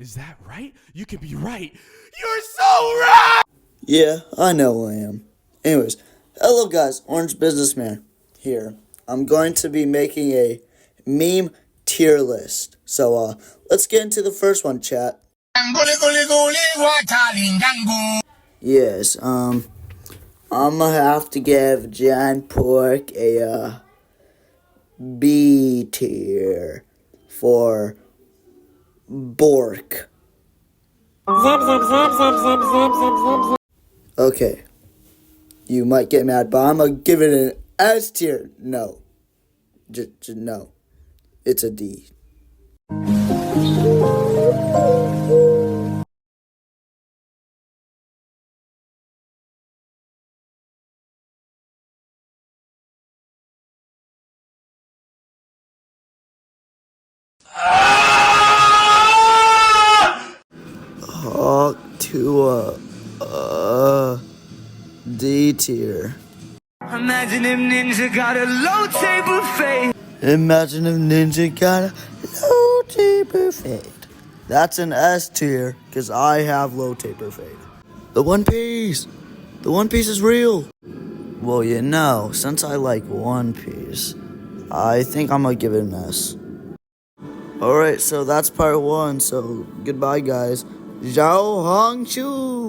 Is that right? You can be right. You're so right! Yeah, I know I am. Anyways, hello guys, Orange Businessman here. I'm going to be making a meme tier list. So, let's get into the first one, chat. Yes, I'm gonna have to give Jan Pork a, B tier for Bork. Okay, you might get mad, but I'm gonna give it an S tier. No, just no. It's a D. Talk to a D tier. Imagine if Ninja got a low table fade. Imagine if Ninja got a low taper fade. That's an S tier, because I have low taper fade. The One Piece! The One Piece is real! Well, you know, since I like One Piece, I think I'm gonna give it an S. Alright, so that's part one, so goodbye guys. Zhao Hong Chu!